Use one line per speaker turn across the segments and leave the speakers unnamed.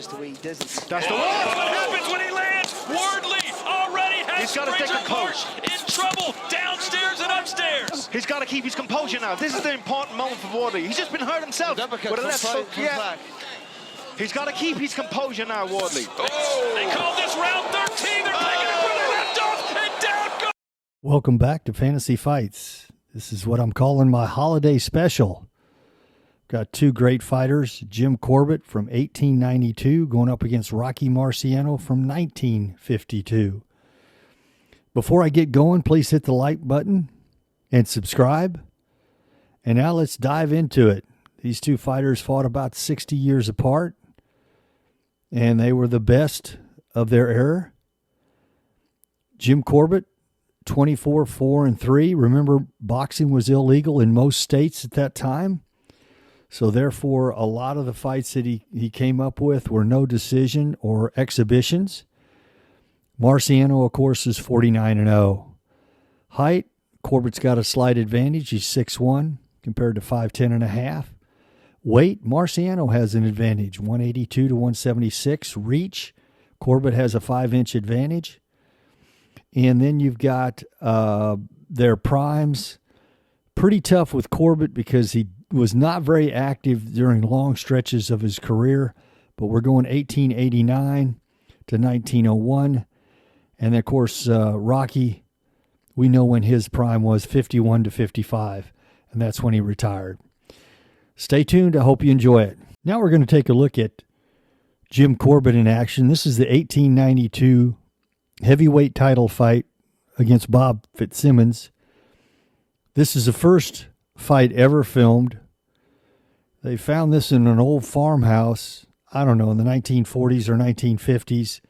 The way he does it.
That's the one.
What happens when he lands? Wardley already has
He's got to stay composed.
in trouble downstairs and upstairs.
He's got to keep his composure now. This is the important moment for Wardley. He's just been hurt himself. With a left hook. Yeah. He's got to keep his composure now, Wardley.
Oh. They call this round 13. They're picking up where they left off, and down goes.
Welcome back to Fantasy Fights. This is what I'm calling my holiday special. Got two great fighters, Jim Corbett from 1892 going up against Rocky Marciano from 1952. Before I get going, please hit the like button and subscribe. And now let's dive into it. These two fighters fought about 60 years apart, and they were the best of their era. Jim Corbett, 24-4-3. Remember, boxing was illegal in most states at that time. So therefore, a lot of the fights that he came up with were no decision or exhibitions. Marciano, of course, is 49-0. Height, Corbett's got a slight advantage. He's 6'1" compared to 5'10.5". Weight, Marciano has an advantage, 182 to 176. Reach, Corbett has a 5-inch advantage. And then you've got their primes. Pretty tough with Corbett because he was not very active during long stretches of his career, but we're going 1889 to 1901. And, of course, Rocky, we know when his prime was 51 to 55, and that's when he retired. Stay tuned. I hope you enjoy it. Now we're going to take a look at Jim Corbett in action. This is the 1892 heavyweight title fight against Bob Fitzsimmons. This is the first fight ever filmed. They found this in an old farmhouse, I don't know, in the 1940s or 1950s,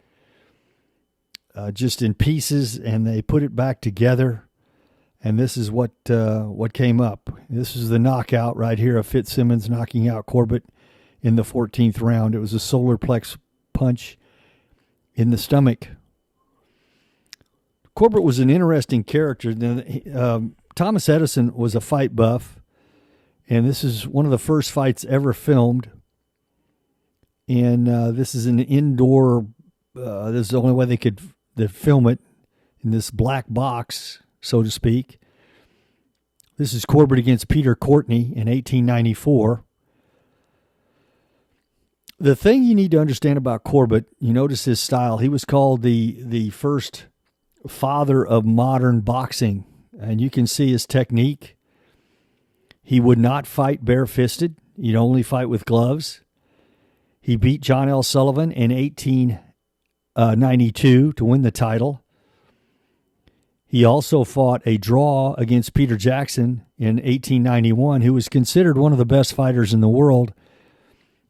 just in pieces, and they put it back together, and this is what came up. This is the knockout right here of Fitzsimmons knocking out Corbett in the 14th round. It was a solar plex punch in the stomach. Corbett was an interesting character. Thomas Edison was a fight buff, and this is one of the first fights ever filmed. And this is an indoor, this is the only way they could film it, in this black box, so to speak. This is Corbett against Peter Courtney in 1894. The thing you need to understand about Corbett, you notice his style. He was called the first father of modern boxing. And you can see his technique. He would not fight bare-fisted. He'd only fight with gloves. He beat John L. Sullivan in 1892 to win the title. He also fought a draw against Peter Jackson in 1891, who was considered one of the best fighters in the world.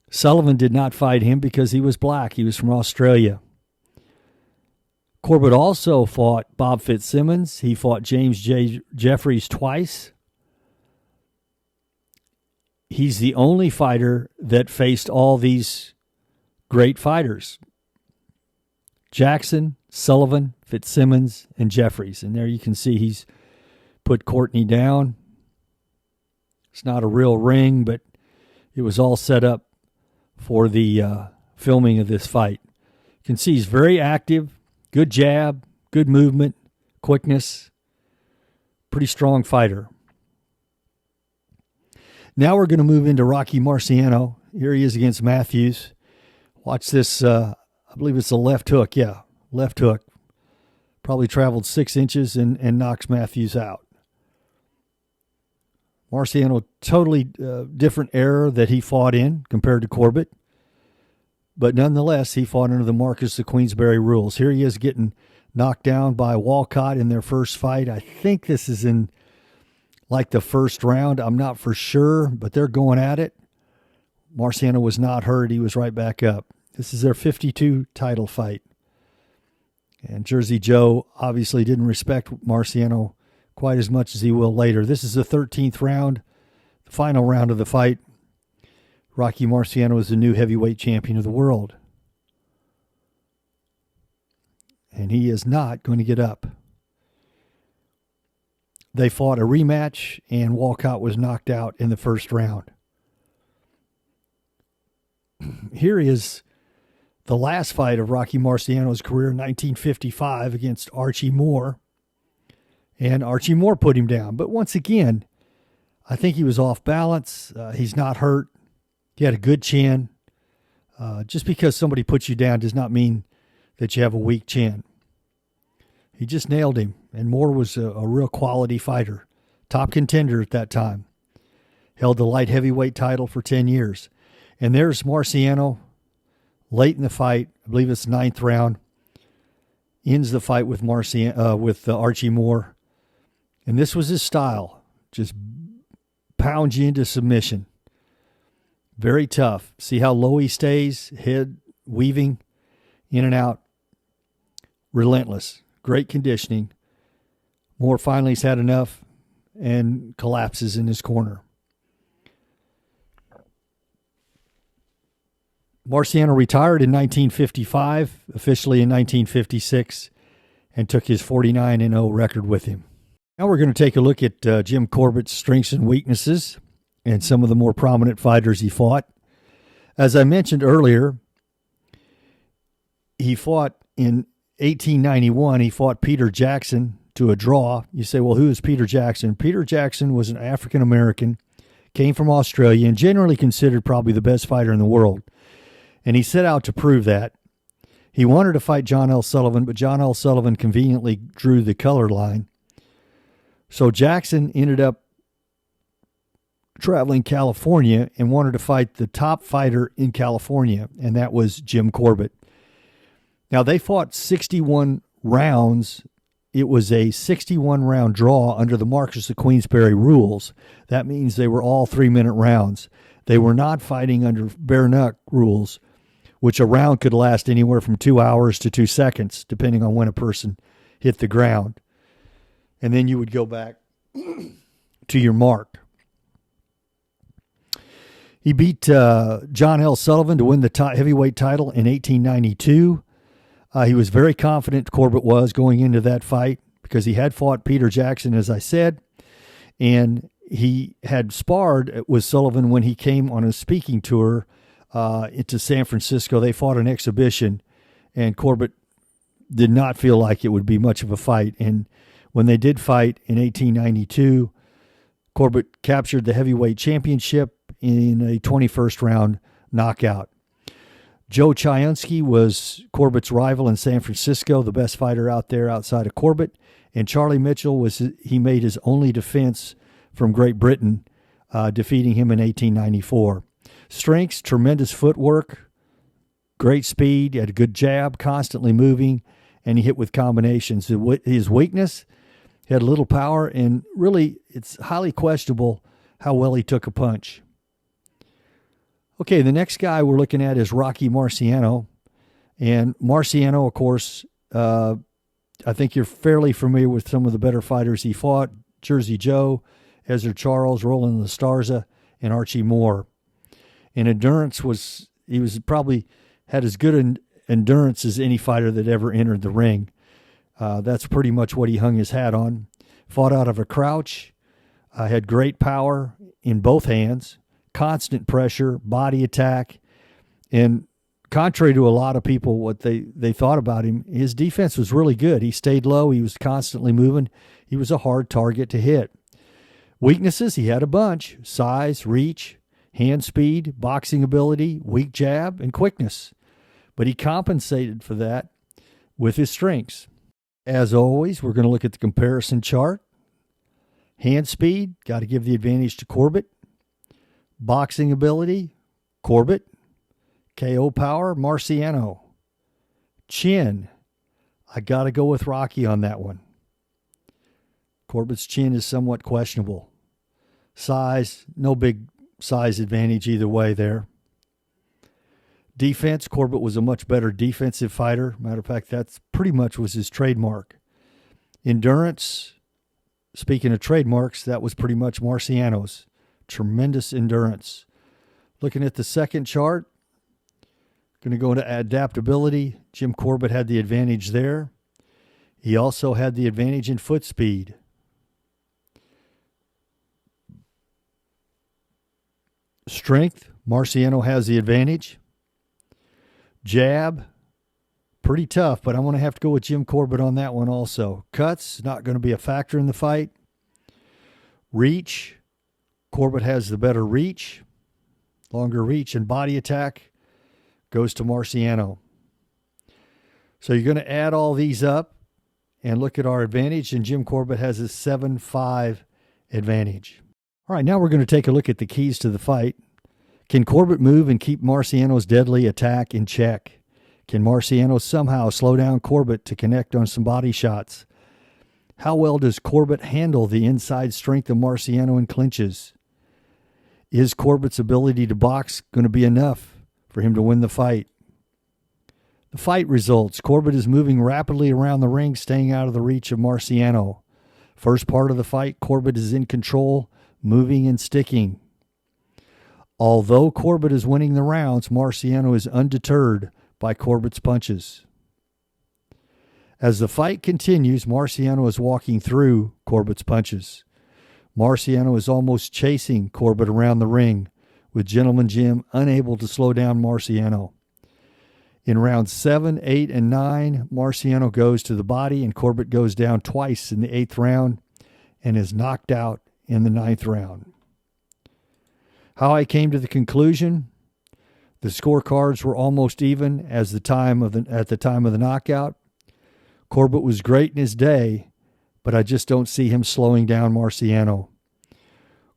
Sullivan did not fight him because he was black. He was from Australia. Corbett also fought Bob Fitzsimmons. He fought James J. Jeffries twice. He's the only fighter that faced all these great fighters: Jackson, Sullivan, Fitzsimmons, and Jeffries. And there you can see he's put Courtney down. It's not a real ring, but it was all set up for the filming of this fight. You can see he's very active. Good jab, good movement, quickness, pretty strong fighter. Now we're going to move into Rocky Marciano. Here he is against Matthews. Watch this, I believe it's a left hook. Yeah, left hook. Probably traveled 6 inches and knocks Matthews out. Marciano, totally different era that he fought in compared to Corbett. But nonetheless, he fought under the Marcus of Queensberry rules. Here he is getting knocked down by Walcott in their first fight. I think this is in like the first round. I'm not for sure, but they're going at it. Marciano was not hurt. He was right back up. This is their 52 title fight. And Jersey Joe obviously didn't respect Marciano quite as much as he will later. This is the 13th round, the final round of the fight. Rocky Marciano is the new heavyweight champion of the world. And he is not going to get up. They fought a rematch, and Walcott was knocked out in the first round. Here is the last fight of Rocky Marciano's career in 1955 against Archie Moore. And Archie Moore put him down. But once again, I think he was off balance. He's not hurt. He had a good chin. Just because somebody puts you down does not mean that you have a weak chin. He just nailed him. And Moore was a real quality fighter. Top contender at that time. Held the light heavyweight title for 10 years. And there's Marciano late in the fight. I believe it's the 9th round. Ends the fight with Archie Moore. And this was his style. Just pound you into submission. Very tough. See how low he stays? Head weaving in and out. Relentless. Great conditioning. Moore finally's had enough and collapses in his corner. Marciano retired in 1955, officially in 1956, and took his 49-0 record with him. Now we're going to take a look at Jim Corbett's strengths and weaknesses and some of the more prominent fighters he fought. As I mentioned earlier, he fought in 1891. He fought Peter Jackson to a draw. You say, well, who is Peter Jackson? Peter Jackson was an African-American, came from Australia, and generally considered probably the best fighter in the world. And he set out to prove that. He wanted to fight John L. Sullivan, but John L. Sullivan conveniently drew the color line. So Jackson ended up traveling California and wanted to fight the top fighter in California, and that was Jim Corbett. Now, they fought 61 rounds. It was a 61-round draw under the Marquess of Queensberry rules. That means they were all 3-minute rounds. They were not fighting under bare knuck rules, which a round could last anywhere from 2 hours to 2 seconds, depending on when a person hit the ground. And then you would go back to your mark. He beat John L. Sullivan to win the heavyweight title in 1892. He was very confident, Corbett was, going into that fight because he had fought Peter Jackson, as I said, and he had sparred with Sullivan when he came on a speaking tour into San Francisco. They fought an exhibition, and Corbett did not feel like it would be much of a fight. And when they did fight in 1892, Corbett captured the heavyweight championship in a 21st round knockout. Joe Chiunsky was Corbett's rival in San Francisco, the best fighter out there outside of Corbett. And Charlie Mitchell he made his only defense from Great Britain, defeating him in 1894. Strengths, tremendous footwork, great speed, had a good jab, constantly moving, and he hit with combinations. His weakness, he had little power, and really it's highly questionable how well he took a punch. Okay, the next guy we're looking at is Rocky Marciano. And Marciano, of course, I think you're fairly familiar with some of the better fighters he fought. Jersey Joe, Ezra Charles, Roland Estarza, and Archie Moore. And endurance he was probably had as good an endurance as any fighter that ever entered the ring. That's pretty much what he hung his hat on. Fought out of a crouch, had great power in both hands, constant pressure, body attack, and contrary to a lot of people what they thought about him, his defense was really good. He stayed low. He was constantly moving. He was a hard target to hit. Weaknesses, he had a bunch: size, reach, hand speed, boxing ability, weak jab, and quickness. But he compensated for that with his strengths. As always, we're going to look at the comparison chart. Hand speed, got to give the advantage to Corbett. Boxing ability, Corbett. KO power, Marciano. Chin, I got to go with Rocky on that one. Corbett's chin is somewhat questionable. Size, no big size advantage either way there. Defense, Corbett was a much better defensive fighter. Matter of fact, that's pretty much was his trademark. Endurance, speaking of trademarks, that was pretty much Marciano's. Tremendous endurance. Looking at the second chart, going to go into adaptability. Jim Corbett had the advantage there. He also had the advantage in foot speed. Strength, Marciano has the advantage. Jab, pretty tough, but I'm going to have to go with Jim Corbett on that one also. Cuts, not going to be a factor in the fight. Reach, Corbett has the better reach, longer reach, and body attack goes to Marciano. So you're going to add all these up and look at our advantage, and Jim Corbett has a 7-5 advantage. All right, now we're going to take a look at the keys to the fight. Can Corbett move and keep Marciano's deadly attack in check? Can Marciano somehow slow down Corbett to connect on some body shots? How well does Corbett handle the inside strength of Marciano in clinches? Is Corbett's ability to box going to be enough for him to win the fight? The fight results. Corbett is moving rapidly around the ring, staying out of the reach of Marciano. First part of the fight, Corbett is in control, moving and sticking. Although Corbett is winning the rounds, Marciano is undeterred by Corbett's punches. As the fight continues, Marciano is walking through Corbett's punches. Marciano is almost chasing Corbett around the ring, with Gentlemen Jim unable to slow down Marciano. In rounds 7, 8, and 9, Marciano goes to the body, and Corbett goes down twice in the 8th round and is knocked out in the 9th round. How I came to the conclusion, the scorecards were almost even at the time of the knockout. Corbett was great in his day, but I just don't see him slowing down Marciano.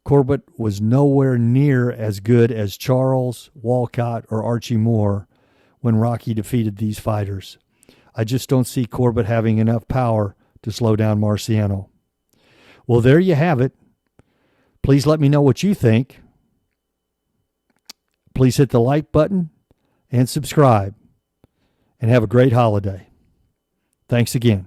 Corbett was nowhere near as good as Charles, Walcott, or Archie Moore when Rocky defeated these fighters. I just don't see Corbett having enough power to slow down Marciano. Well, there you have it. Please let me know what you think. Please hit the like button and subscribe, and have a great holiday. Thanks again.